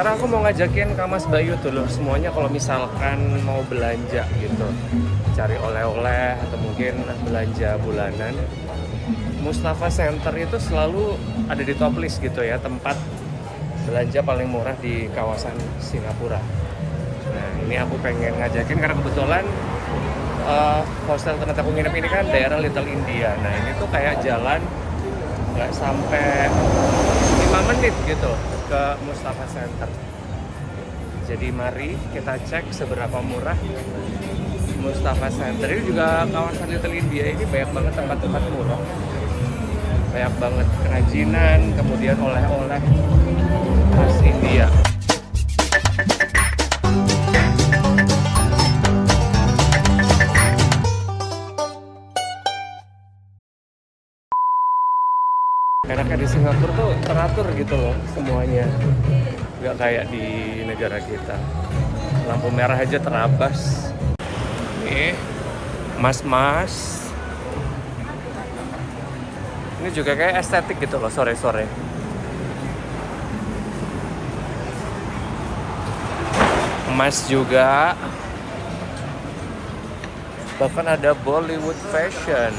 Karena aku mau ngajakin Kak Mas Bayu tuh loh semuanya kalau misalkan mau belanja gitu, cari oleh-oleh atau mungkin belanja bulanan, Mustafa Center itu selalu ada di top list gitu ya, tempat belanja paling murah di kawasan Singapura. Nah ini aku pengen ngajakin karena kebetulan hostel tempat aku nginep ini kan daerah Little India. Nah ini tuh kayak jalan nggak sampai 5 menit gitu ke Mustafa Center. Jadi mari kita cek seberapa murah Mustafa Center. Ini juga kawasan Little India ini banyak banget tempat-tempat murah, banyak banget kerajinan, kemudian oleh-oleh khas India. Enaknya di Singapura tuh teratur gitu loh semuanya, nggak kayak di negara kita. Lampu merah aja terabas. Nih, mas-mas. Ini juga kayak estetik gitu loh sore-sore. Emas juga. Bahkan ada Bollywood fashion.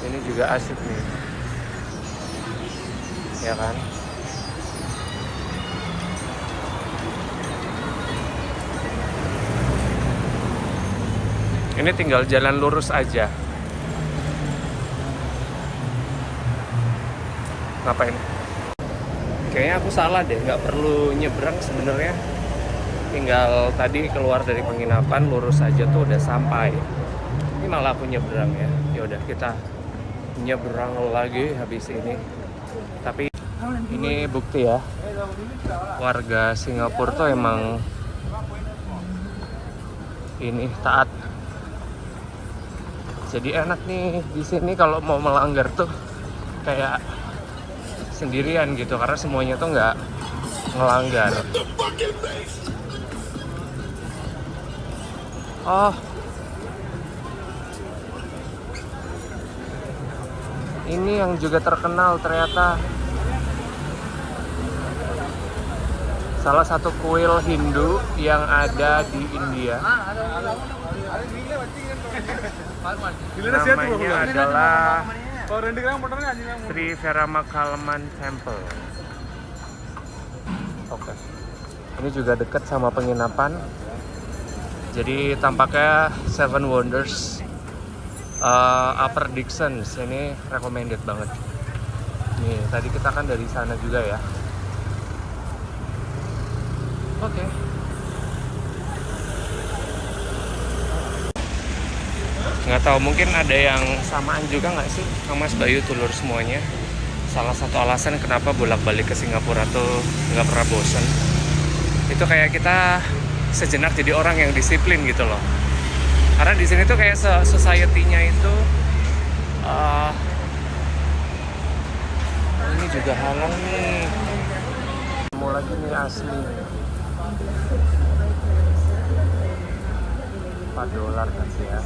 Ini juga asik nih. Ya kan? Ini tinggal jalan lurus aja. Ngapain? Kayaknya aku salah deh, nggak perlu nyebrang sebenarnya. Tinggal tadi keluar dari penginapan lurus aja tuh udah sampai. Ini malah aku nyebrang ya. Ya udah kita nyebrang lagi habis ini. Tapi ini bukti ya, warga Singapura tuh emang ini taat. Jadi enak nih di sini kalau mau melanggar tuh kayak sendirian gitu, karena semuanya tuh nggak ngelanggar. Oh, ini yang juga terkenal ternyata, salah satu kuil Hindu yang ada di India. Namanya adalah Sri Veeramakalaman Temple. Oke. Ini juga dekat sama penginapan. Jadi tampaknya Seven Wonders Upper Dixon ini recommended banget. Nih, tadi kita kan dari sana juga ya. Oke. Nggak tahu, mungkin ada yang samaan juga nggak sih sama Mas Bayu tulur semuanya. Salah satu alasan kenapa bolak-balik ke Singapura tuh nggak pernah bosan. Itu kayak kita sejenak jadi orang yang disiplin gitu loh. Karena di sini tuh kayak society-nya itu ini juga halal nih. Mau lagi nih asli. $4 kan sih ya.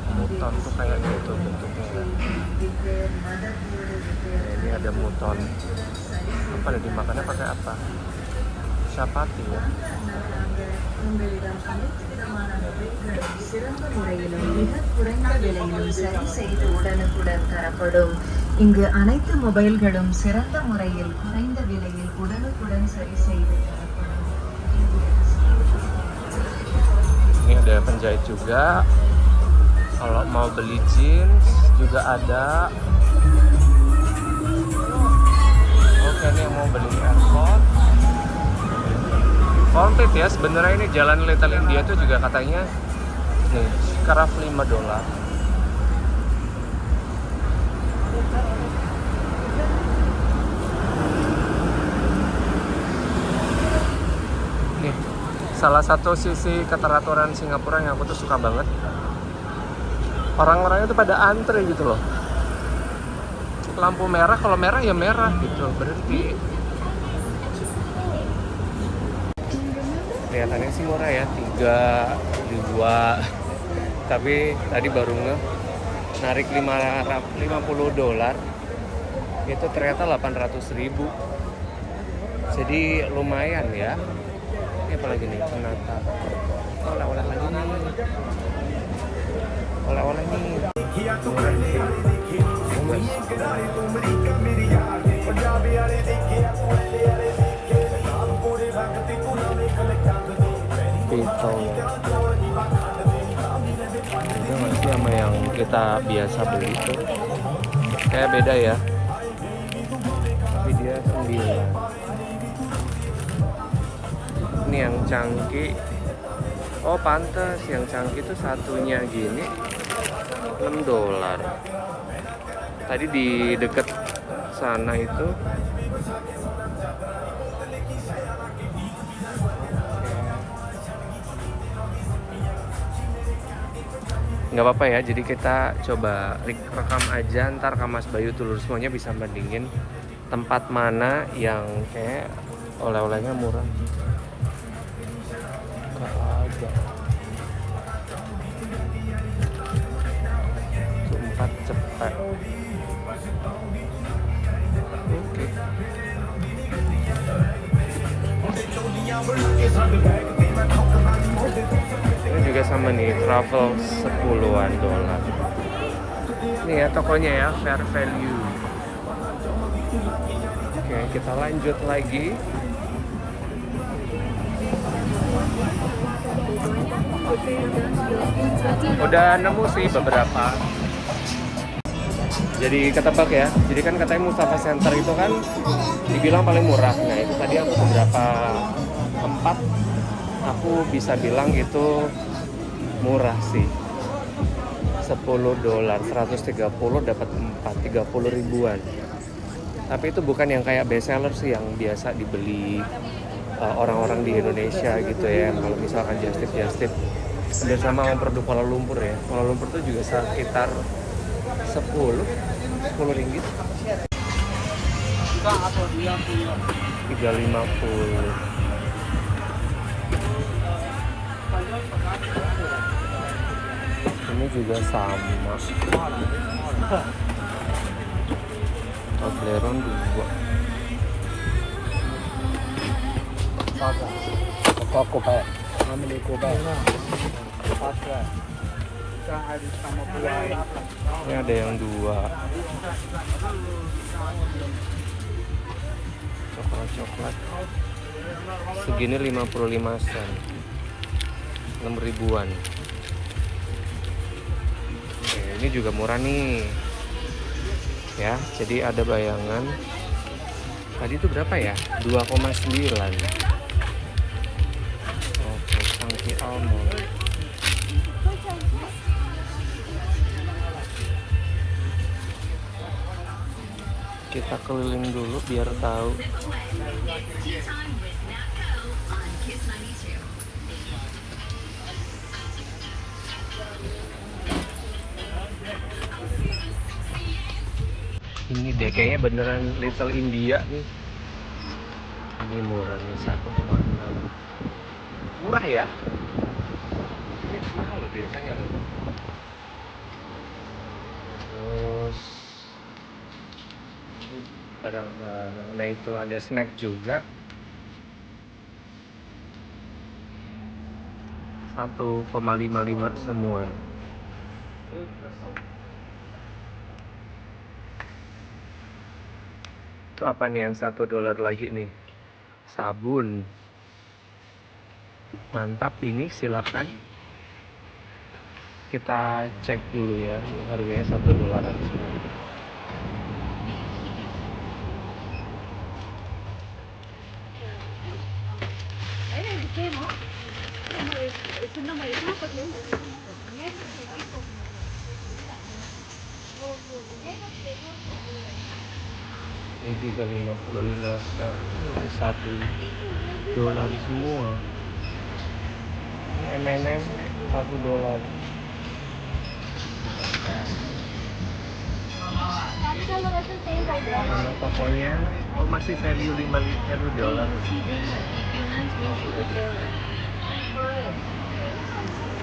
Muton tuh kayak gitu bentuknya ya. Nah, ini ada muton. Apa ada dimakannya pakai apa? Chapati ya. இங்கு அனைத்து மொபைல்களும் சிறந்த முறையில் குறைந்த விலையில் உடனுக்குடன் சரி செய்து தரப்படும். Ini ada penjahit juga. Kalau mau beli jeans juga ada. Oke, ini yang mau beli AirPod. Komplit ya sebenarnya. Ini jalan Little India tuh juga katanya nih scarf $5. Nih salah satu sisi keteraturan Singapura yang aku tuh suka banget. Orang-orangnya tuh pada antre gitu loh. Lampu merah, kalau merah ya merah gitu, berhenti. Kelihatannya sih murah ya, 3, 2. Tapi tadi baru narik $50. Itu ternyata 800.000. Jadi lumayan ya. Ini apa lagi nih? Penata. Oleh-oleh lagi nih. Oleh-oleh nih. Pisau ya. Beda nggak sih sama yang kita biasa beli tuh? Kayak beda ya. Tapi dia 9. Ini yang cangki. Oh pantes, yang cangki itu satunya gini $6. Tadi di deket sana itu nggak apa-apa ya, jadi kita coba rekam aja, ntar Mas Bayu Tulur semuanya bisa bandingin tempat mana yang kayak oleh-olehnya murah. Ada tempat cepat. Oke. Ini juga sama nih, travel $10-an. Ini ya tokonya ya, Fair Value. Oke, kita lanjut lagi. Udah nemu sih beberapa. Jadi ketebak ya. Jadi kan katanya Mustafa Center itu kan dibilang paling murah. Nah itu tadi aku beberapa tempat aku bisa bilang itu murah sih. $10, 130 dapat 4, 30 ribuan. Tapi itu bukan yang kayak best seller sih, yang biasa dibeli orang-orang di Indonesia gitu ya. Kalau misalkan Just Tip bersama sama produk Kuala Lumpur ya. Kuala Lumpur tuh juga sekitar 10 ringgit. 350. Ini juga sama. Toblerone 2. Aku pak, ambil pak. Ini ada yang 2. Coklat. Segini 55 sen. 6 ribuan. Oke, ini juga murah nih. Ya, jadi ada bayangan. Tadi itu berapa ya? 2,9. Oke, cangki almond. Kita keliling dulu biar tahu. Ini deh kayaknya beneran Little India nih. Ini murah nih, 1,6. Murah ya? Ini mahal loh biasanya loh. Terus barang-barang, nah itu ada snack juga. 1,55 semua. Itu apa nih yang $1 lagi nih? Sabun. Mantap ini, silakan. Kita cek dulu ya, harganya $1 semua. Ini $3.50, $1 semua. Ini M&M $1. Mana tokonya? Oh masih value $5.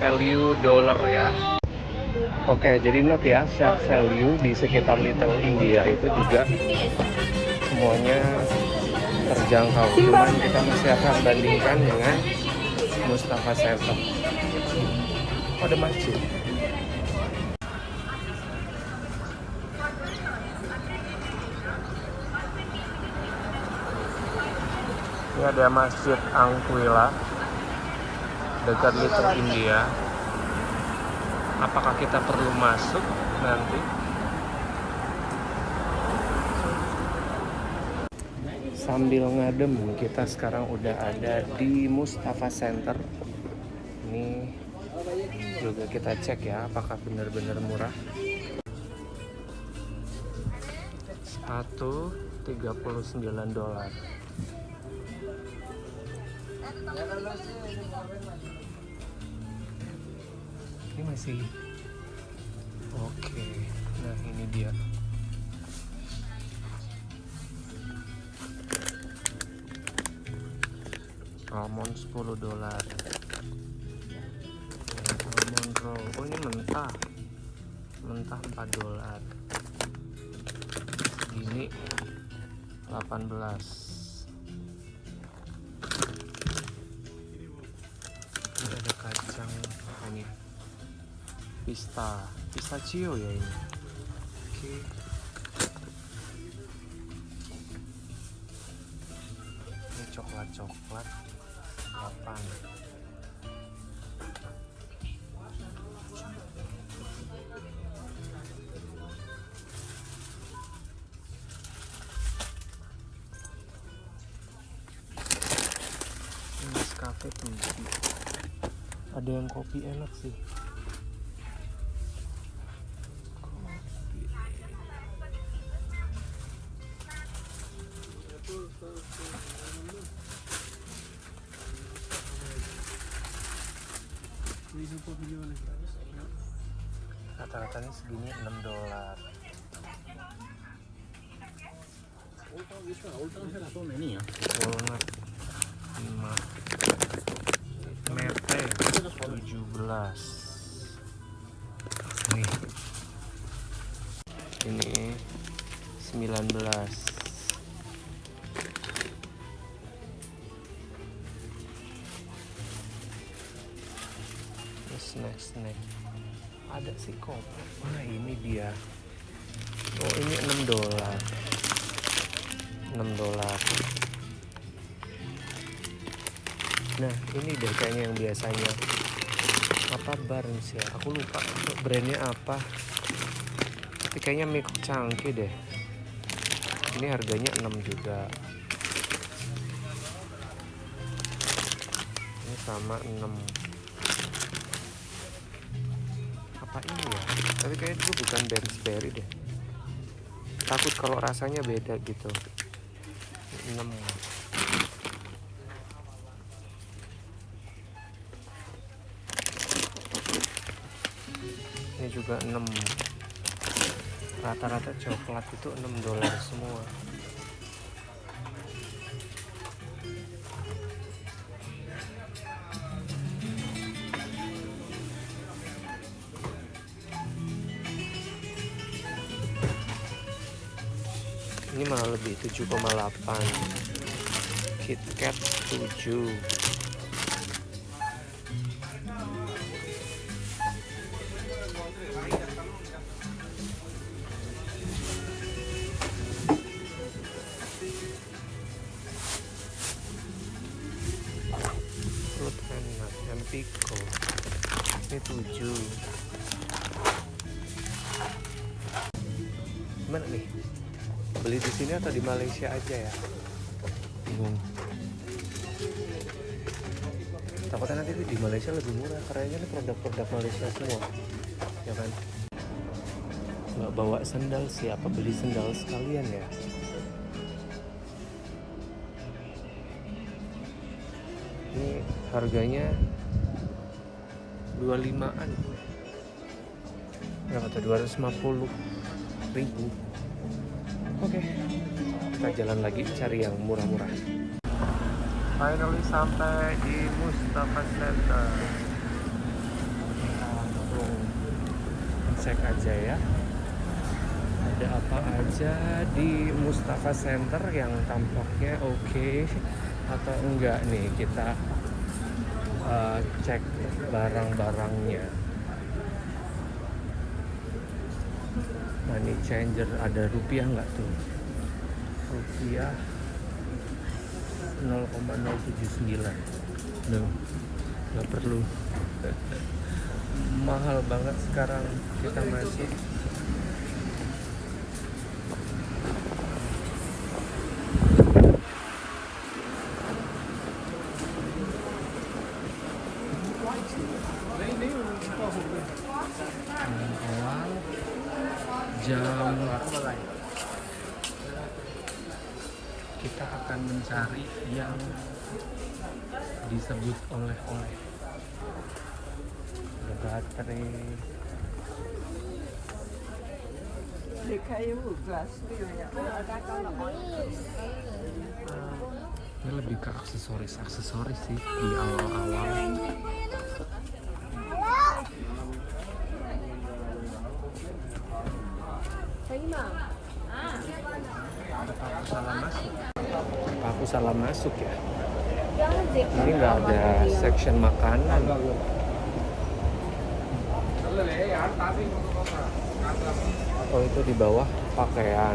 Value dollar ya. Oke, jadi note ya, share value di sekitar Little India itu juga semuanya terjadi terjangkau. Cuman kita masih akan bandingkan dengan Mustafa Center. Oh, ada masjid. Ini ada Masjid Angkwila dekat Little India. Apakah kita perlu masuk nanti? Sambil ngadem, kita sekarang udah ada di Mustafa Center. Ini juga kita cek ya, apakah benar-benar murah. Satu $39. Ini masih oke. Nah, ini dia. Almond $10. Almond roll. Oh, ini mentah. Mentah $4. Ini 18. Ini ada kacang apa nih? Pistachio ya ini. Oke. Ini coklat 8. Nescafe 7. Ada yang kopi enak sih. Rata-ratanya segini $6. Walnut 5. Mete 17. Nih. Ini 19. Snack ada sih kopi. Nah, ini dia. Oh, ini $6. Nah, ini deh kayaknya yang biasanya apa Barnes ya, aku lupa brandnya apa, tapi kayaknya Milk Chunky deh. Ini harganya 6 juga. Ini sama 6. Apa ini ya? Tapi kayaknya itu bukan Barnsberry deh. Takut kalau rasanya beda gitu. 6. Ini juga 6. Rata-rata coklat itu $6 semua. Ini malah lebih 7,8. KitKat 7. Fruit enak, Empiko. Ini 7. Gimana nih? Beli di sini atau di Malaysia aja ya? Bingung. Takutnya nanti di Malaysia lebih murah karena ini produk-produk Malaysia semua, ya kan? Nggak bawa sendal sih, apa beli sendal sekalian ya? Ini harganya 25-an. Berapa tuh? 250.000. Oke, kita jalan lagi cari yang murah-murah. Finally sampai di Mustafa Center. Kita langsung cek aja ya. ada apa aja di Mustafa Center yang tampaknya oke atau enggak nih. Kita cek barang-barangnya. Money changer, ada rupiah nggak tuh? Rupiah 0,079. No, nggak perlu. Mahal banget sekarang kita masuk. Awal jam kita akan mencari yang disebut oleh-oleh. Ada baterai. Ini lebih ke aksesoris sih di awal-awal. Apa aku salah masuk ya? Ini nggak ada section makanan. Oh, itu di bawah pakaian.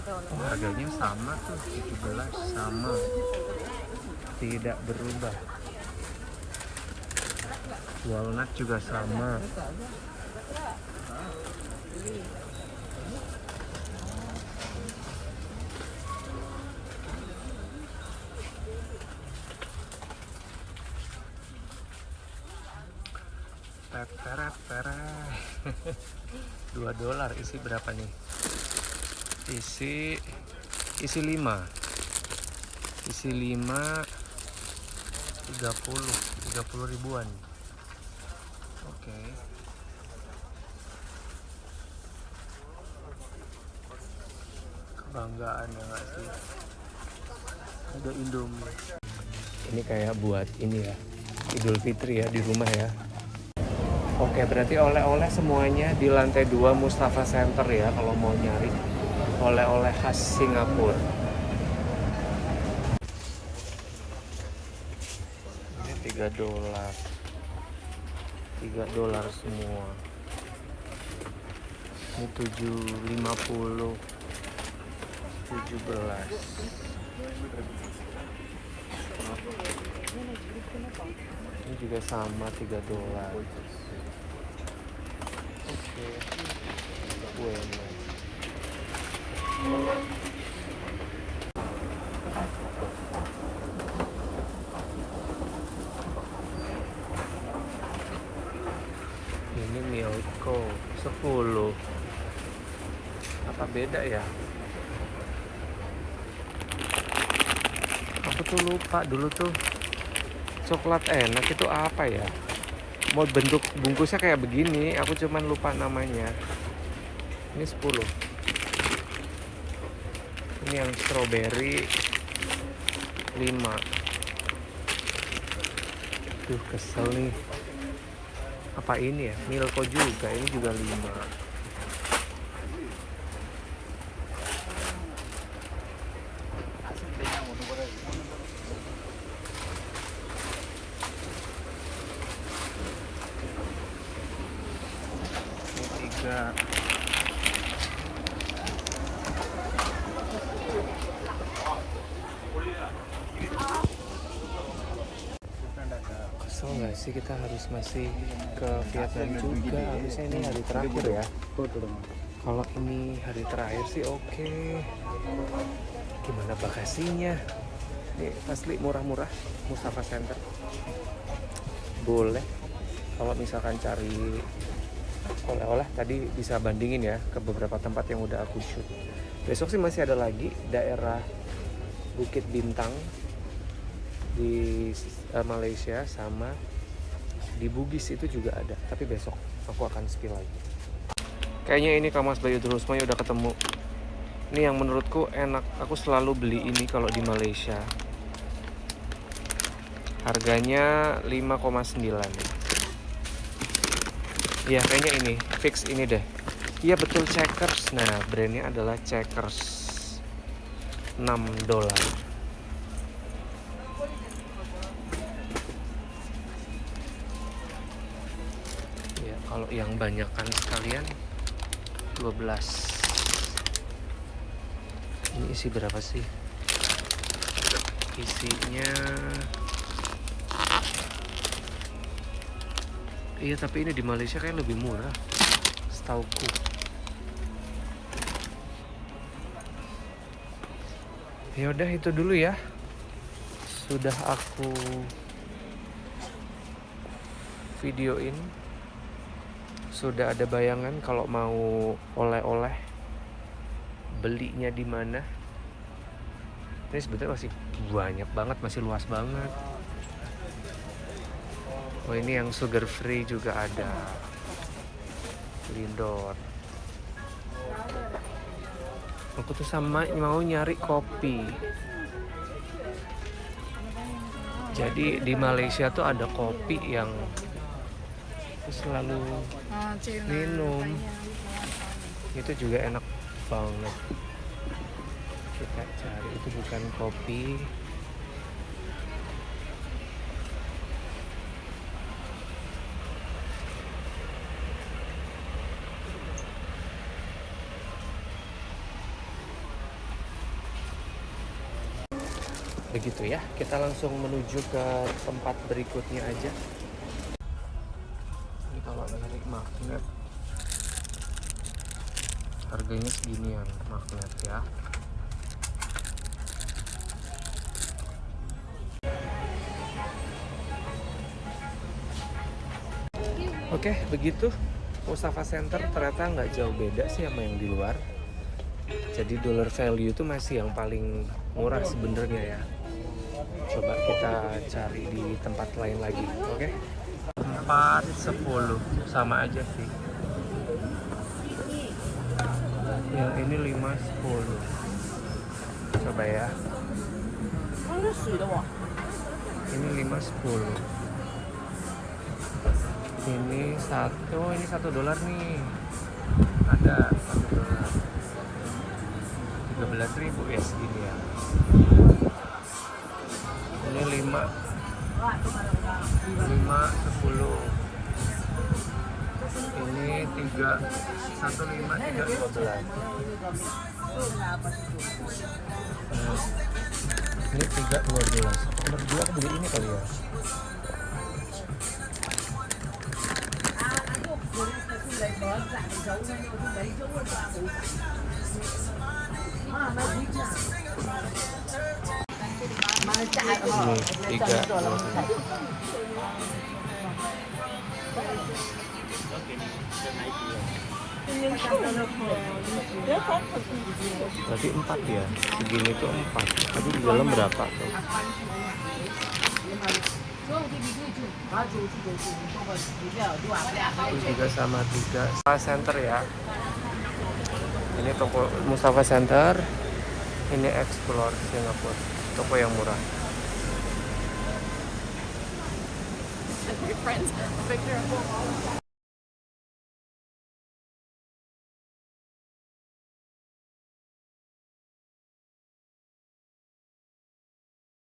Oh, harganya sama tuh, 17 sama. Tidak berubah. Walnut juga sama. $2 isi berapa nih? Isi 5 30 ribuan. Oke. Kebanggaan ya nggak sih? Ada Indomie. Ini kayak buat ini ya, Idul Fitri ya di rumah ya. Oke, berarti oleh-oleh semuanya di lantai 2 Mustafa Center ya kalau mau nyari oleh-oleh khas Singapura. Ini $3. $3 semua. Ini 7,50. 17. Ini juga sama $3. Oke. Bueno. Ini Milko 10. Apa beda ya? Aku tuh lupa dulu tuh coklat enak itu apa ya? Mau bentuk bungkusnya kayak begini, aku cuman lupa namanya. Ini 10. Ini yang strawberry 5. Duh, kesel nih. Apa ini ya? Milko juga, ini juga 5. Ini 3. Kesel nggak sih kita harus masih ke Vietnam juga? Harusnya ini hari terakhir ya. Kalau ini hari terakhir sih oke. Gimana bagasinya? Ini asli murah-murah Mustafa Center. Boleh. Kalau misalkan cari oleh-oleh tadi bisa bandingin ya ke beberapa tempat yang udah aku shoot. Besok sih masih ada lagi daerah Bukit Bintang di Malaysia, sama di Bugis itu juga ada. Tapi besok aku akan spill lagi. Kayaknya ini Kamas Bayu Drusmaya udah ketemu. Ini yang menurutku enak. Aku selalu beli ini kalau di Malaysia. Harganya 5,9. Iya kayaknya ini, fix ini deh. Iya betul, Checkers. Nah brandnya adalah Checkers, $6. Ya kalau yang banyakan sekalian 12. Ini isi berapa sih? Isinya, iya tapi ini di Malaysia kayak lebih murah setauku. Ya udah itu dulu ya. Sudah aku videoin. Sudah ada bayangan kalau mau oleh-oleh belinya di mana. Ini sebetulnya masih banyak banget, masih luas banget. Oh ini yang sugar free juga ada. Lindor. Aku tuh sama mau nyari kopi. Jadi di Malaysia tuh ada kopi yang selalu minum. Itu juga enak banget. Kita cari, itu bukan kopi. Begitu ya, kita langsung menuju ke tempat berikutnya aja. Ini kalau nyari magnet, harganya seginian magnet ya. Oke, begitu. Mustafa Center ternyata nggak jauh beda sih sama yang di luar. Jadi dollar value itu masih yang paling murah sebenarnya ya. Coba kita cari di tempat lain lagi, oke? 4.10 sama aja sih. Yang ini 5.10. Coba ya. Ini 5.10. Ini $1 nih. Ada $1. 13.000 ya segini ya. Ini 5, 10. Ini 3, 1, 5, 3, 12. Ini 3, 12. Nomor 2 aku beli ini kali ya. Ini 3, 12. Berarti 4 ya, segini tuh 4. Tapi di dalam berapa tuh? 3 sama 3. Mustafa Center ya. Ini toko Mustafa Center. Ini Explore Singapura. Toko yang murah. Your friends, Victor.